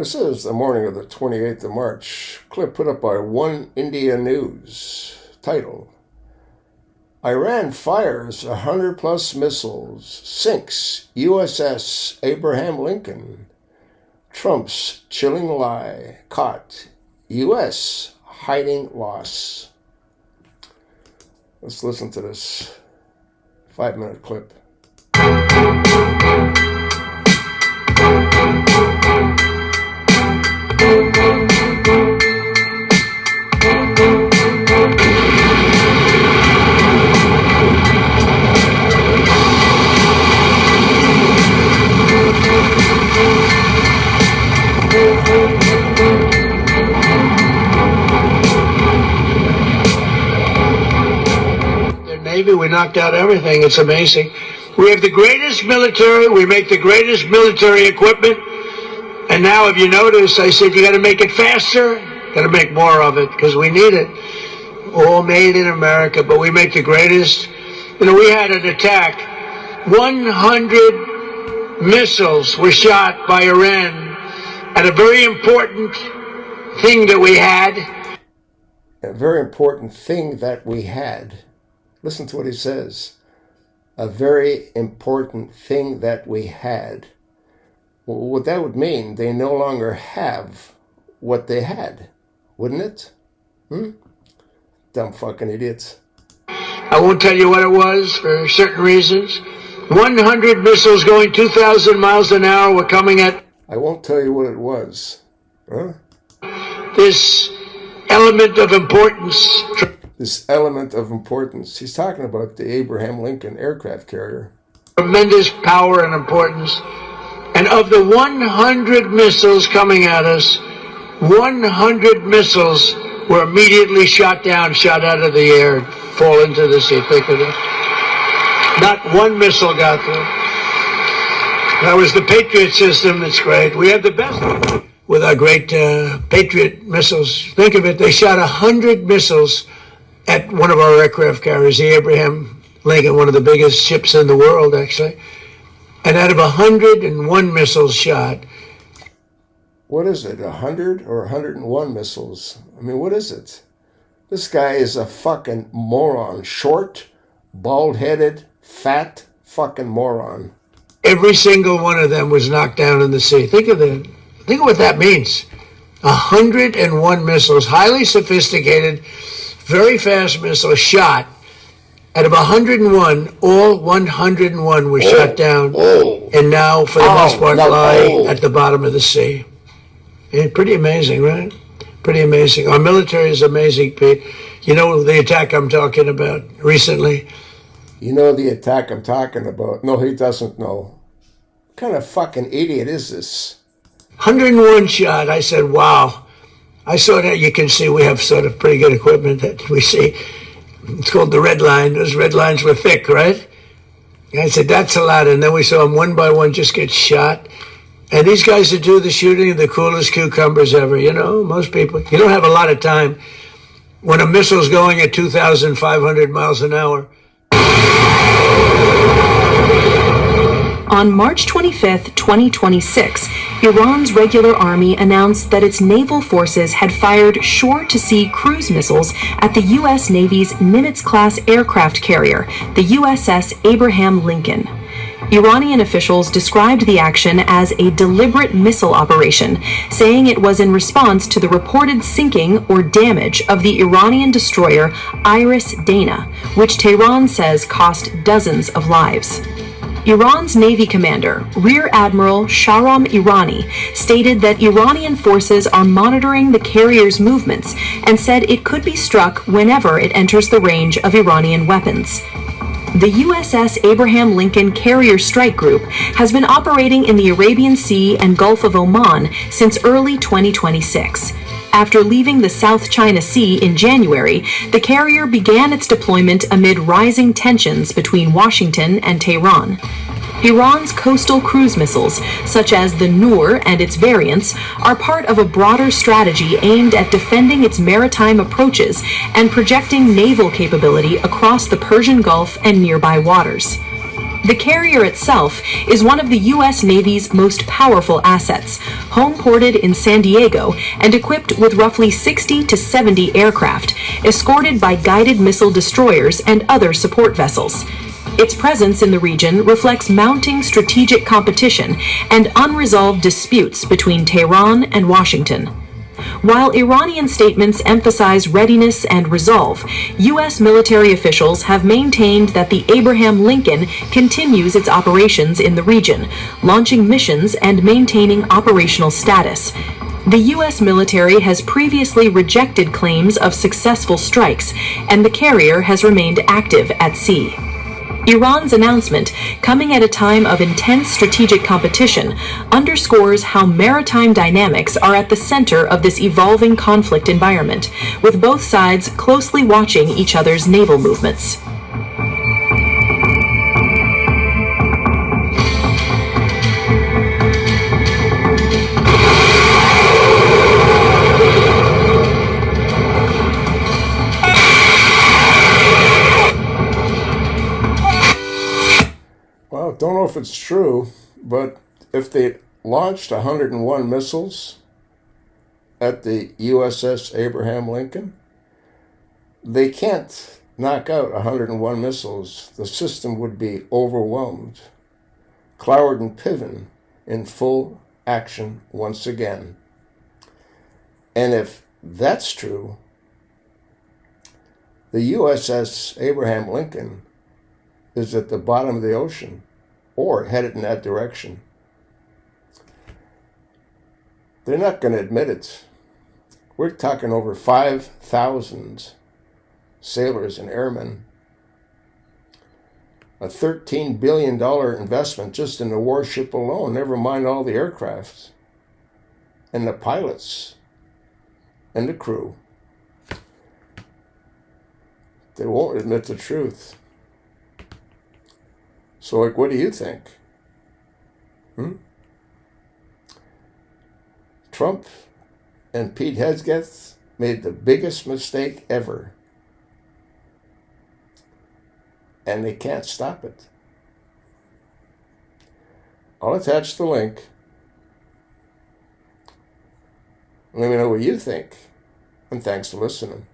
This is the morning of the 28th of March. Clip put up by One India News. Title: Iran fires 100-plus missiles, sinks USS Abraham Lincoln. Trump's chilling lie caught. U.S. hiding loss. Let's listen to this 5-minute clip. Navy, we knocked out everything. It's amazing. We have the greatest military. We make the greatest military equipment. And now, if you notice, I said you got to make it faster. Got to make more of it because we need it. All made in America, but we make the greatest. You know, we had an attack. 100 missiles were shot by Iran at a very important thing that we had. A very important thing that we had. Listen to what he says. A very important thing that we had. Well, what that would mean, they no longer have what they had, wouldn't it? Dumb fucking idiots. I won't tell you what it was for certain reasons. 100 missiles going 2,000 miles an hour were coming at... I won't tell you what it was. Huh? This element of importance... This element of importance. He's talking about the Abraham Lincoln aircraft carrier. Tremendous power and importance. And of the 100 missiles coming at us, 100 missiles were immediately shot down, shot out of the air, fall into the sea. Think of it. Not one missile got through. That was the Patriot system. That's great. We have the best with our great Patriot missiles. Think of it. They shot 100 missiles at one of our aircraft carriers, the Abraham Lincoln, one of the biggest ships in the world, actually. And out of 101 missiles shot. What is it, 100 or 101 missiles? I mean, what is it? This guy is a fucking moron. Short, bald-headed, fat fucking moron. Every single one of them was knocked down in the sea. Think of what that means. 101 missiles, highly sophisticated, very fast missiles shot. Out of 101, all 101 were shot down, and now, for the most part, lie at the bottom of the sea. And pretty amazing, right? Pretty amazing. Our military is amazing, Pete. You know the attack I'm talking about recently? You know the attack I'm talking about? No, he doesn't know. What kind of fucking idiot is this? 101 shot. I said, wow. I saw that. You can see we have sort of pretty good equipment that we see. It's called the red line. Those red lines were thick, right? And I said, that's a lot. And then we saw them one by one just get shot. And these guys that do the shooting are the coolest cucumbers ever. You know, most people, you don't have a lot of time. When a missile's going at 2,500 miles an hour. On March 25, 2026, Iran's regular army announced that its naval forces had fired shore-to-sea cruise missiles at the U.S. Navy's Nimitz-class aircraft carrier, the USS Abraham Lincoln. Iranian officials described the action as a deliberate missile operation, saying it was in response to the reported sinking or damage of the Iranian destroyer Iris Dana, which Tehran says cost dozens of lives. Iran's Navy commander, Rear Admiral Shahram Irani, stated that Iranian forces are monitoring the carrier's movements and said it could be struck whenever it enters the range of Iranian weapons. The USS Abraham Lincoln Carrier Strike Group has been operating in the Arabian Sea and Gulf of Oman since early 2026. After leaving the South China Sea in January, the carrier began its deployment amid rising tensions between Washington and Tehran. Iran's coastal cruise missiles, such as the Noor and its variants, are part of a broader strategy aimed at defending its maritime approaches and projecting naval capability across the Persian Gulf and nearby waters. The carrier itself is one of the U.S. Navy's most powerful assets, home-ported in San Diego and equipped with roughly 60 to 70 aircraft, escorted by guided missile destroyers and other support vessels. Its presence in the region reflects mounting strategic competition and unresolved disputes between Tehran and Washington. While Iranian statements emphasize readiness and resolve, U.S. military officials have maintained that the Abraham Lincoln continues its operations in the region, launching missions and maintaining operational status. The U.S. military has previously rejected claims of successful strikes, and the carrier has remained active at sea. Iran's announcement, coming at a time of intense strategic competition, underscores how maritime dynamics are at the center of this evolving conflict environment, with both sides closely watching each other's naval movements. Well, don't know if it's true, but if they launched 101 missiles at the USS Abraham Lincoln, they can't knock out 101 missiles. The system would be overwhelmed. Cloward and Piven in full action once again. And if that's true, the USS Abraham Lincoln is at the bottom of the ocean or headed in that direction. They're not going to admit it. We're talking over 5,000 sailors and airmen. A $13 billion investment just in the warship alone, never mind all the aircraft and the pilots and the crew. They won't admit the truth. So, what do you think? Trump and Pete Hegseth made the biggest mistake ever. And they can't stop it. I'll attach the link. Let me know what you think. And thanks for listening.